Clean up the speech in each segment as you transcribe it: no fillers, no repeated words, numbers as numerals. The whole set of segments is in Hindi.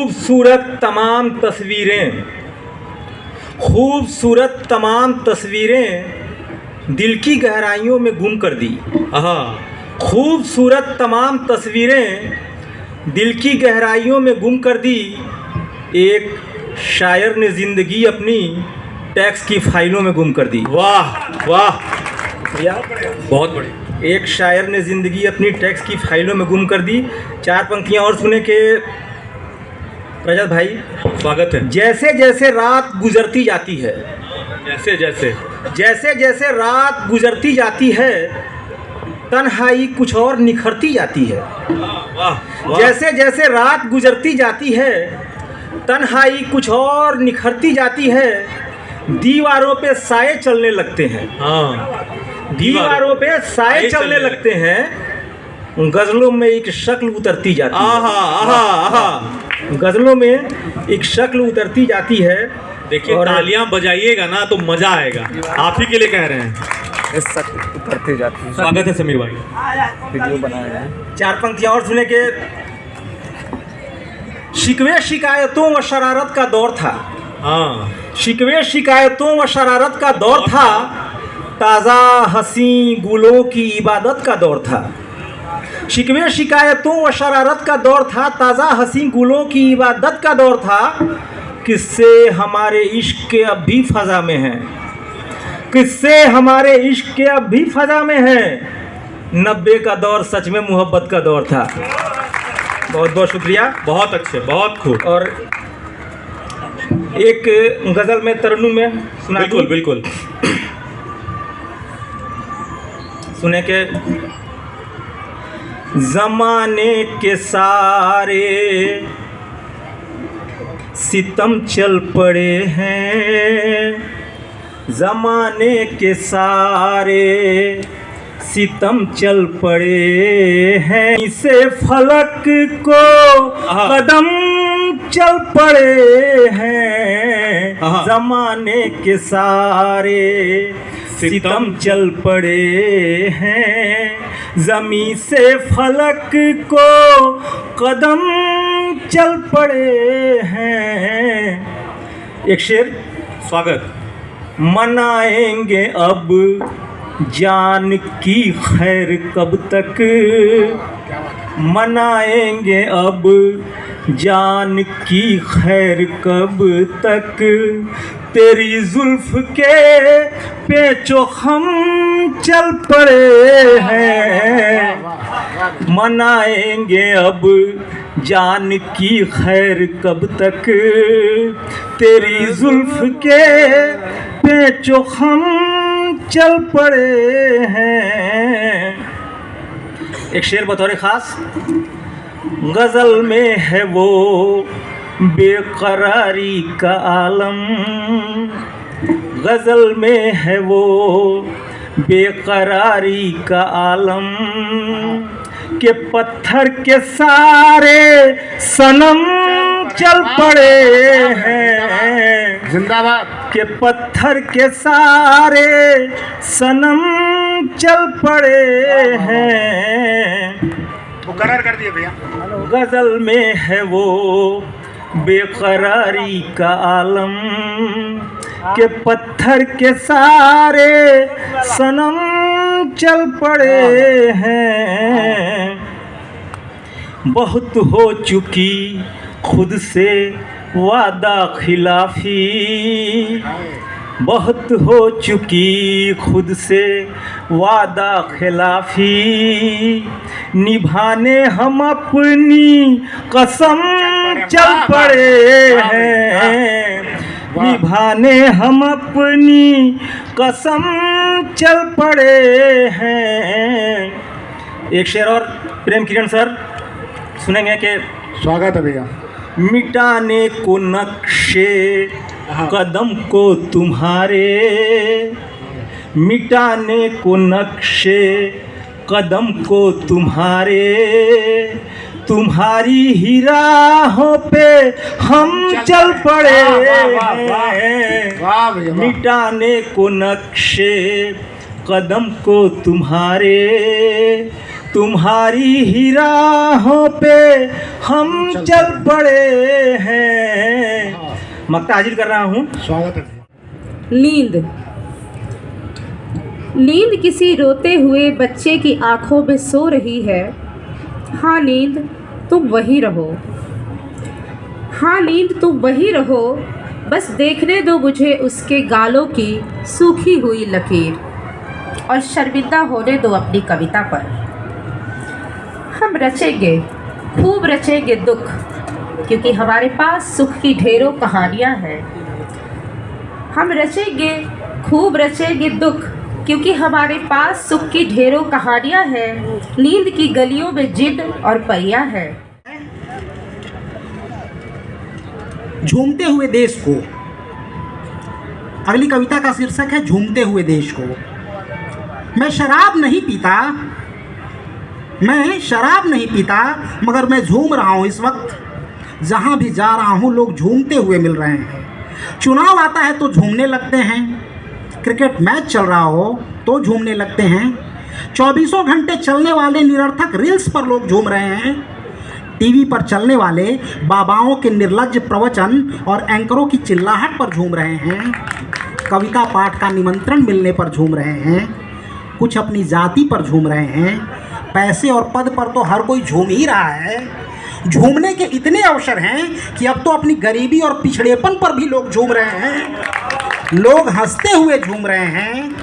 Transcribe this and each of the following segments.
खूबसूरत तमाम तस्वीरें दिल की गहराइयों में गुम कर दी। खूबसूरत तमाम तस्वीरें दिल की गहराइयों में गुम कर दी। एक शायर ने ज़िंदगी अपनी टैक्स की फाइलों में गुम कर दी। वाह वाह, बहुत बढ़िया। एक शायर ने ज़िंदगी अपनी टैक्स की फाइलों में गुम कर दी। चार पंक्तियाँ और सुने के रजत भाई, स्वागत है। जैसे जैसे रात गुजरती जाती है, जैसे जैसे रात गुजरती जाती है, तन्हाई कुछ और निखरती जाती है। वाह, जैसे जैसे रात गुजरती जाती है, तन्हाई कुछ और निखरती जाती है। दीवारों पे साए चलने लगते हैं। दीवारों पे साए चलने लगते हैं। गज़लों में एक शक्ल उतरती जाती है। गज़लों में एक शक्ल उतरती जाती है। देखिए, तालियां बजाइएगा ना तो मजा आएगा। आप ही के लिए कह रहे हैं। उतरती जाती है। स्वागत है समीर भाई। वीडियो बनाया गया। चार पंक्तियां और सुने के। शिकवे शिकायतों व शरारत का दौर था। शिकवे शिकायतों व शरारत का दौर था। ताज़ा हंसी गुलों की इबादत का दौर था। शिकवे शिकायतों व शरारत का दौर था। ताज़ा हंसी गुलों की इबादत का दौर था। किस्से हमारे इश्क के अब भी फ़ज़ा में हैं। किस्से हमारे इश्क के अब भी फ़ज़ा में हैं। 90 का दौर सच में मोहब्बत का दौर था। बहुत बहुत शुक्रिया। बहुत अच्छे, बहुत खूब। और एक गज़ल में तरन्नुम में सुना। बिल्कुल बिल्कुल सुने के। ज़माने के सारे सितम चल पड़े हैं। ज़माने के सारे सितम चल पड़े हैं। इसे फलक को कदम चल पड़े हैं। ज़माने के सारे सितम चल पड़े हैं। ज़मी से फलक को कदम चल पड़े हैं। एक शेर। स्वागत। मनाएंगे अब जान की खैर कब तक। मनाएंगे अब जान की खैर कब तक। तेरी जुल्फ के पेचो हम चल पड़े हैं। मनाएंगे अब जान की खैर कब तक। तेरी जुल्फ के पेचो हम चल पड़े हैं। एक शेर बतौर ख़ास। गज़ल में है वो बेकरारी का आलम। गज़ल में है वो बेकरारी का आलम। के पत्थर के सारे सनम चल पड़े हैं। जिंदाबाद। के पत्थर के सारे सनम चल पड़े हैं। मुकर्रर कर दिए भैया। गज़ल में है वो बेकरारी का आलम। के पत्थर के सारे सनम चल पड़े हैं। बहुत हो चुकी खुद से वादा खिलाफी। बहुत हो चुकी खुद से वादा खिलाफी। निभाने हम अपनी कसम चल पड़े हैं। निभाने हम अपनी कसम चल पड़े हैं। एक शेर और प्रेम किरण सर सुनेंगे कि। स्वागत है भैया। मिटाने को नक्शे कदम को तुम्हारे। मिटाने को नक्शे कदम को तुम्हारे। तुम्हारी ही राहों पे हम चल पड़े हैं। मिटाने को नक्शे कदम को तुम्हारे। तुम्हारी ही राहों पे हम चल पड़े हैं। मक्ता हाजिर कर रहा हूँ। स्वागत है भैया। नींद। नींद किसी रोते हुए बच्चे की आंखों में सो रही है। हाँ नींद, तुम वही रहो। हाँ नींद, तुम वही रहो। बस देखने दो मुझे उसके गालों की सूखी हुई लकीर और शर्मिंदा होने दो अपनी कविता पर। हम रचेंगे, खूब रचेंगे दुख, क्योंकि हमारे पास सुख की ढेरों कहानियाँ हैं। हम रचेंगे, खूब रचेंगे दुख, क्योंकि हमारे पास सुख की ढेरों कहानियाँ हैं। नींद की गलियों में जिन्न और परियां हैं। झूमते हुए देश को। अगली कविता का शीर्षक है झूमते हुए देश को। मैं शराब नहीं पीता, मगर मैं झूम रहा हूँ इस वक्त। जहाँ भी जा रहा हूँ लोग झूमते हुए मिल रहे हैं। चुनाव आता है तो झूमने लगते हैं, क्रिकेट मैच चल रहा हो तो झूमने लगते हैं। 24 घंटे चलने वाले निरर्थक रील्स पर लोग झूम रहे हैं। टीवी पर चलने वाले बाबाओं के निर्लज्ज प्रवचन और एंकरों की चिल्लाहट पर झूम रहे हैं। कविता पाठ का निमंत्रण मिलने पर झूम रहे हैं। कुछ अपनी जाति पर झूम रहे हैं। पैसे और पद पर तो हर कोई झूम ही रहा है। झूमने के इतने अवसर हैं कि अब तो अपनी गरीबी और पिछड़ेपन पर भी लोग झूम रहे हैं। लोग हंसते हुए झूम रहे हैं।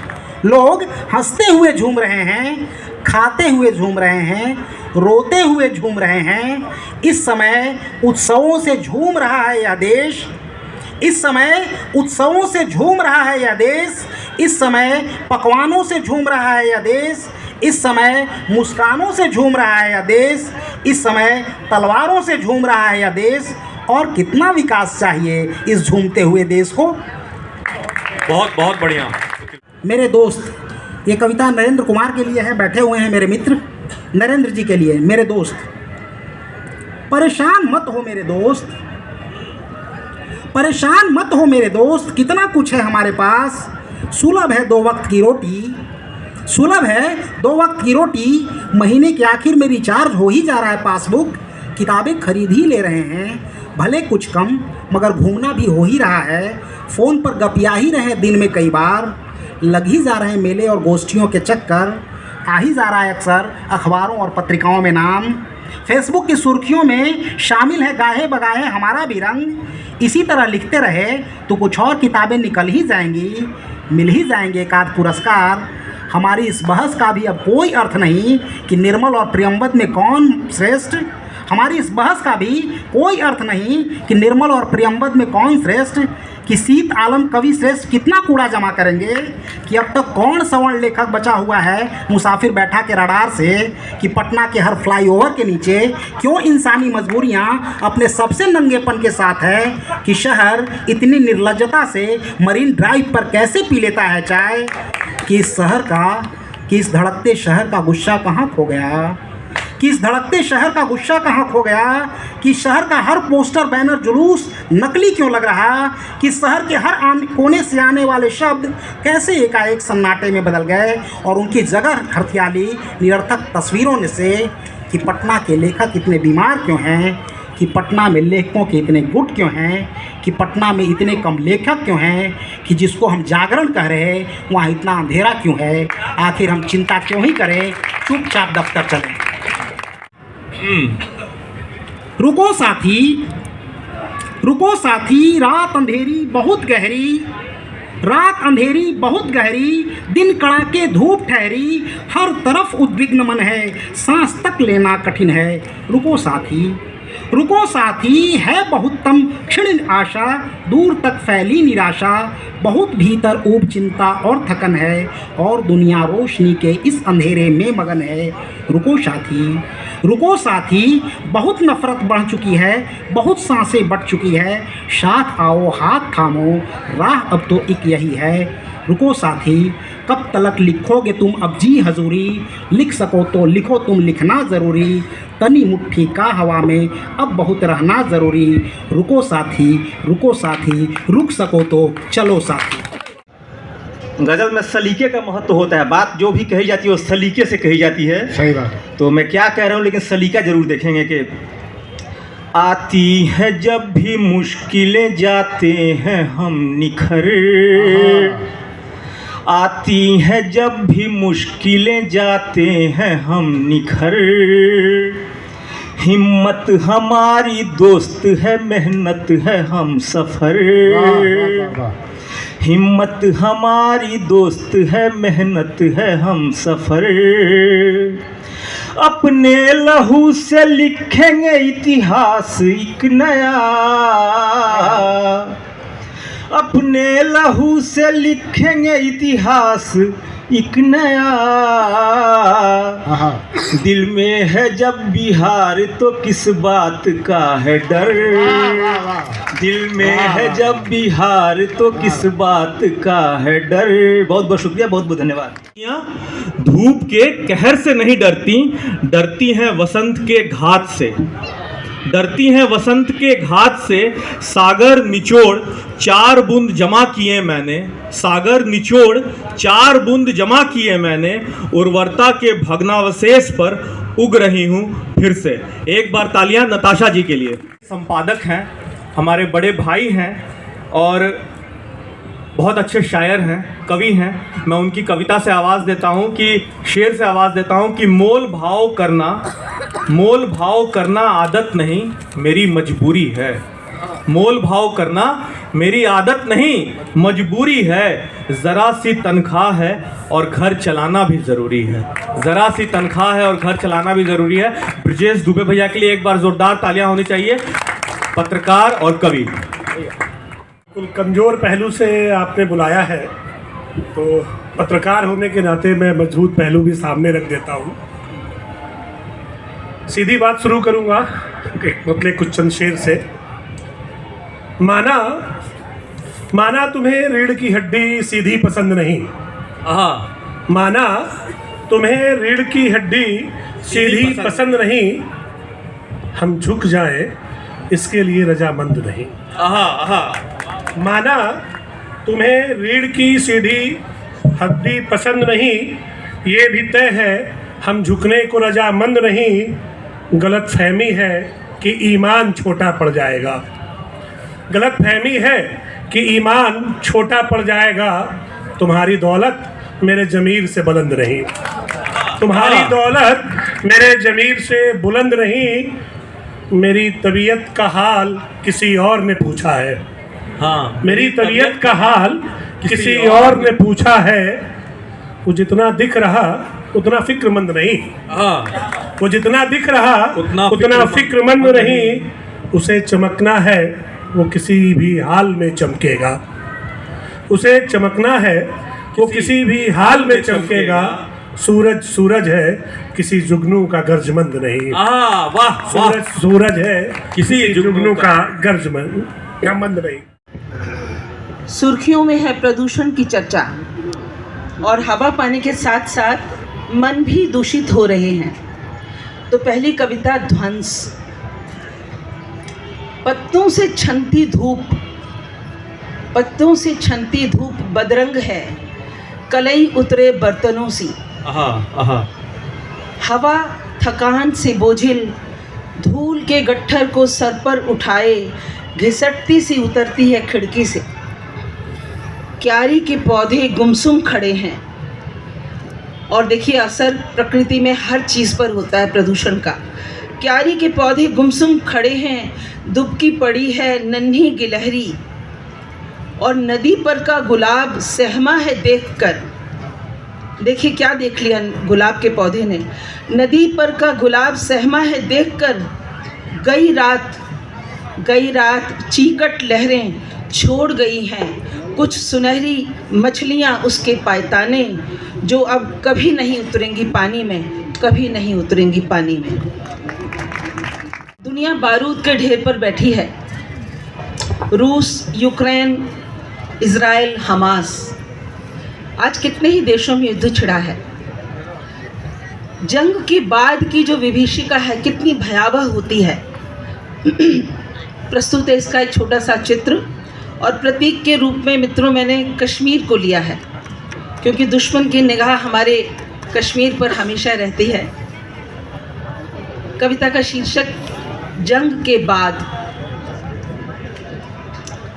लोग हंसते हुए झूम रहे हैं, खाते हुए झूम रहे हैं, रोते हुए झूम रहे हैं। इस समय उत्सवों से झूम रहा है यह देश। इस समय उत्सवों से झूम रहा है यह देश। इस समय पकवानों से झूम रहा है यह देश। इस समय मुस्कानों से झूम रहा है यह देश। इस समय तलवारों से झूम रहा है यह देश। और कितना विकास चाहिए इस झूमते हुए देश को। बहुत बहुत बढ़िया। मेरे दोस्त, ये कविता नरेंद्र कुमार के लिए है। बैठे हुए हैं मेरे मित्र नरेंद्र जी के लिए। मेरे दोस्त, परेशान मत हो मेरे दोस्त, परेशान मत हो मेरे दोस्त। कितना कुछ है हमारे पास। सुलभ है 2 वक्त की रोटी, सुलभ है 2 वक्त की रोटी। महीने के आखिर में रिचार्ज हो ही जा रहा है पासबुक। किताबें खरीद ही ले रहे हैं, भले कुछ कम, मगर घूमना भी हो ही रहा है। फ़ोन पर गपिया ही रहे दिन में कई बार। लग ही जा रहे हैं मेले और गोष्ठियों के चक्कर। आ ही जा रहा है अक्सर अखबारों और पत्रिकाओं में नाम। फेसबुक की सुर्खियों में शामिल है गाहे बगाहे हमारा भी रंग। इसी तरह लिखते रहे तो कुछ और किताबें निकल ही जाएंगी, मिल ही जाएंगे एकाध पुरस्कार। हमारी इस बहस का भी अब कोई अर्थ नहीं कि निर्मल और प्रियंवद में कौन श्रेष्ठ। हमारी इस बहस का भी कोई अर्थ नहीं कि निर्मल और प्रियंवद में कौन श्रेष्ठ। कि शीत आलम कवि श्रेष्ठ कितना कूड़ा जमा करेंगे। कि अब तक कौन सवर्ण लेखक बचा हुआ है मुसाफिर बैठा के रडार से। कि पटना के हर फ्लाईओवर के नीचे क्यों इंसानी मजबूरियां अपने सबसे नंगेपन के साथ है। कि शहर इतनी निर्लज्जता से मरीन ड्राइव पर कैसे पी लेता है चाय। कि इस शहर का, कि इस धड़कते शहर का गुस्सा कहाँ खो गया। कि इस धड़कते शहर का गुस्सा कहाँ खो गया। कि शहर का हर पोस्टर बैनर जुलूस नकली क्यों लग रहा। कि शहर के हर कोने से आने वाले शब्द कैसे एकाएक सन्नाटे में बदल गए और उनकी जगह हथियाली निरर्थक तस्वीरों ने से। कि पटना के लेखक इतने बीमार क्यों हैं। कि पटना में लेखकों के इतने गुट क्यों हैं। कि पटना में इतने कम लेखक क्यों हैं। कि जिसको हम जागरण कह रहे हैं वहाँ इतना अंधेरा क्यों है। आखिर हम चिंता क्यों ही करें, चुपचाप दफ्तर चलें। रुको साथी, रुको साथी, रात अंधेरी बहुत गहरी, रात अंधेरी बहुत गहरी, दिन कड़ाके धूप ठहरी, हर तरफ उद्विग्न मन है, सांस तक लेना कठिन है। रुको साथी, रुको साथी, है बहुत तम क्षीण आशा, दूर तक फैली निराशा, बहुत भीतर ऊब चिंता और थकन है, और दुनिया रोशनी के इस अंधेरे में मगन है। रुको साथी, रुको साथी, बहुत नफरत बढ़ चुकी है, बहुत सांसें बढ़ चुकी है, साथ आओ हाथ थामो, राह अब तो एक यही है। रुको साथी, कब तलक लिखोगे तुम अब जी हजूरी, लिख सको तो लिखो तुम लिखना ज़रूरी, तनी मुट्ठी का हवा में अब बहुत रहना ज़रूरी। रुको साथी, रुको साथी, रुक सको तो चलो साथी। गज़ल में सलीके का महत्व होता है। बात जो भी कही जाती है वो सलीके से कही जाती है। सही बात है। तो मैं क्या कह रहा हूँ, लेकिन सलीका ज़रूर देखेंगे कि आती है जब भी मुश्किलें जाते हैं हम निखर, आती है जब भी मुश्किलें जाते हैं हम निखर, हिम्मत हमारी दोस्त है मेहनत है हम सफ़र, हिम्मत हमारी दोस्त है मेहनत है हम सफ़र, अपने लहू से लिखेंगे इतिहास एक नया, अपने लहू से लिखेंगे इतिहास एक नया, दिल में है जब बिहार तो किस बात का है डर, दिल में है जब बिहार तो किस बात का है डर। बहुत बहुत शुक्रिया, बहुत बहुत धन्यवाद। धूप के कहर से नहीं डरती, डरती हैं वसंत के घात से, डरती हैं वसंत के घात से, सागर निचोड़ 4 बूंद जमा किए मैंने, सागर निचोड़ 4 बूंद जमा किए मैंने, उर्वरता के भग्नावशेष पर उग रही हूँ फिर से। एक बार तालियां नताशा जी के लिए। संपादक हैं, हमारे बड़े भाई हैं और बहुत अच्छे शायर हैं, कवि हैं। मैं उनकी कविता से आवाज़ देता हूँ कि शेर से आवाज़ देता हूँ कि मोल भाव करना आदत नहीं मेरी मजबूरी है, मोल भाव करना मेरी आदत नहीं मजबूरी है, ज़रा सी तनख्वाह है और घर चलाना भी ज़रूरी है, ज़रा सी तनख्वाह है और घर चलाना भी ज़रूरी है। ब्रजेश दुबे भैया के लिए एक बार ज़ोरदार तालियां होनी चाहिए, पत्रकार और कवि। बिल्कुल कमज़ोर पहलू से आपने बुलाया है, तो पत्रकार होने के नाते मैं मजबूत पहलू भी सामने रख देता हूँ। सीधी बात शुरू करूँगा मतलब कुछ चंद शेर से। माना तुम्हें रीढ़ की हड्डी सीधी पसंद नहीं, माना तुम्हें रीढ़ की हड्डी सीधी पसंद नहीं, हम झुक जाएं इसके लिए रजामंद नहीं। माना तुम्हें रीढ़ की सीधी हड्डी पसंद नहीं, ये भी तय है हम झुकने को रजामंद नहीं, गलत फहमी है कि ईमान छोटा पड़ जाएगा, गलत फहमी है कि ईमान छोटा पड़ जाएगा, तुम्हारी दौलत मेरे ज़मीर से बुलंद नहीं, तुम्हारी दौलत मेरे ज़मीर से बुलंद नहीं, मेरी तबीयत का हाल किसी और ने पूछा है, मेरी तबीयत का हाल किसी और ने पूछा है, वो जितना दिख रहा उतना फिक्रमंद नहीं, वो जितना दिख रहा उतना फिक्रमंद नहीं, उसे चमकना है वो किसी भी हाल में चमकेगा, उसे चमकना है वो किसी भी हाल में चमकेगा, सूरज सूरज है किसी जुगनू का गर्जमंद नहीं, वाह सूरज सूरज है किसी जुगनू का गर्जमंद नहीं। सुर्खियों में है प्रदूषण की चर्चा और हवा पानी के साथ साथ मन भी दूषित हो रहे हैं। तो पहली कविता ध्वंस। पत्तों से छनती धूप, पत्तों से छनती धूप बदरंग है, कलई उतरे बर्तनों सी, हवा थकान से बोझिल धूल के गट्ठर को सर पर उठाए घिसटती सी उतरती है खिड़की से, क्यारी के पौधे गुमसुम खड़े हैं। और देखिए असर प्रकृति में हर चीज़ पर होता है प्रदूषण का। क्यारी के पौधे गुमसुम खड़े हैं, दुबकी पड़ी है नन्ही गिलहरी, और नदी पर का गुलाब सहमा है देखकर। देखिए क्या देख लिया गुलाब के पौधे ने, नदी पर का गुलाब सहमा है देखकर, गई रात चीकट लहरें छोड़ गई हैं, कुछ सुनहरी मछलियाँ उसके पायताने, जो अब कभी नहीं उतरेंगी पानी में, कभी नहीं उतरेंगी पानी में। दुनिया बारूद के ढेर पर बैठी है, रूस, यूक्रेन, इज़राइल, हमास, आज कितने ही देशों में युद्ध छिड़ा है। जंग के बाद की जो विभीषिका है कितनी भयावह होती है। प्रस्तुत है इसका एक छोटा सा चित्र, और प्रतीक के रूप में मित्रों मैंने कश्मीर को लिया है। क्योंकि दुश्मन की निगाह हमारे कश्मीर पर हमेशा रहती है। कविता का शीर्षक जंग के बाद।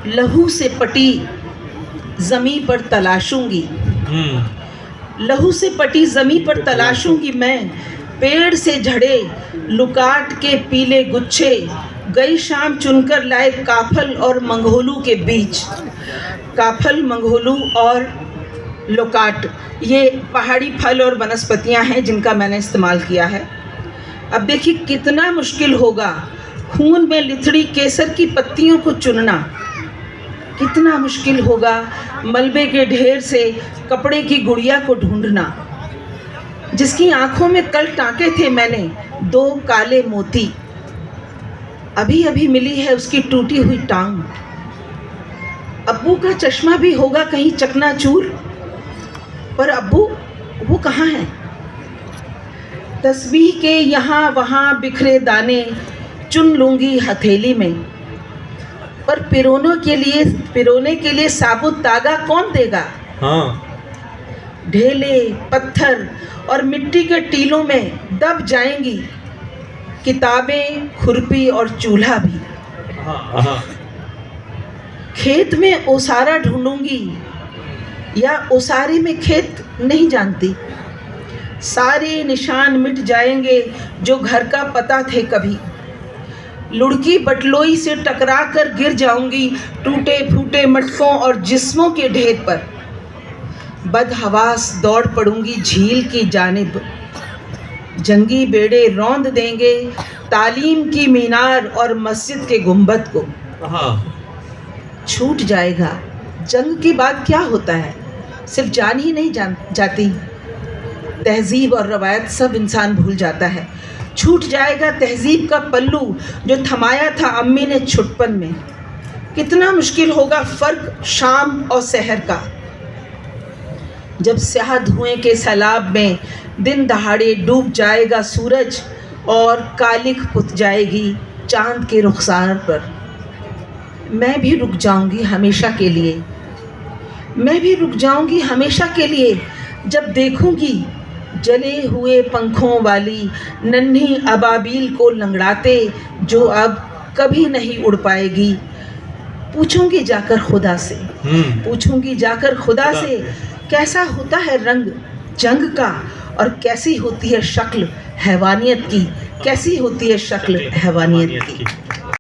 लहू से पटी ज़मी पर तलाशूंगी, लहू से पटी ज़मी पर तलाशूंगी मैं, पेड़ से झड़े लुकाट के पीले गुच्छे, गई शाम चुनकर लाए काफल और मंगोलू के बीच। काफल, मंगोलू और लोकाट ये पहाड़ी फल और वनस्पतियां हैं जिनका मैंने इस्तेमाल किया है। अब देखिए कितना मुश्किल होगा खून में लिथड़ी केसर की पत्तियों को चुनना, कितना मुश्किल होगा मलबे के ढेर से कपड़े की गुड़िया को ढूंढना, जिसकी आंखों में कल टाँके थे मैंने 2 काले मोती, अभी अभी मिली है उसकी टूटी हुई टांग। अब्बू का चश्मा भी होगा कहीं चकनाचूर, पर अब्बू वो कहाँ हैं? तस्बीह के यहाँ वहाँ बिखरे दाने चुन लूँगी हथेली में, पर पिरोने के लिए साबुत तागा कौन देगा? हाँ। ढेले, पत्थर और मिट्टी के टीलों में दब जाएंगी किताबें, खुरपी और चूल्हा भी। हाँ। खेत में ओसारा ढूंढूंगी या ओसारे में खेत नहीं जानती, सारे निशान मिट जाएंगे जो घर का पता थे कभी। लुढ़की बटलोई से टकरा कर गिर जाऊंगी टूटे फूटे मटकों और जिस्मों के ढेर पर। बदहवास दौड़ पड़ूंगी झील की जानिब, जंगी बेड़े रौंद देंगे तालीम की मीनार और मस्जिद के गुंबद को। छूट जाएगा जंग के बाद क्या होता है, सिर्फ जान ही नहीं जाती, तहजीब और रवायत सब इंसान भूल जाता है। छूट जाएगा तहजीब का पल्लू जो थमाया था अम्मी ने छुटपन में। कितना मुश्किल होगा फ़र्क शाम और सहर का, जब स्याह धुएं के सैलाब में दिन दहाड़े डूब जाएगा सूरज और कालिख पुत जाएगी चांद के रुखसार पर। मैं भी रुक जाऊंगी हमेशा के लिए, मैं भी रुक जाऊंगी हमेशा के लिए, जब देखूंगी जले हुए पंखों वाली नन्ही अबाबील को लंगड़ाते जो अब कभी नहीं उड़ पाएगी। पूछूंगी जाकर खुदा से, पूछूंगी जाकर खुदा से, कैसा होता है रंग जंग का और कैसी होती है शक्ल हैवानियत की, कैसी होती है शक्ल हैवानियत की।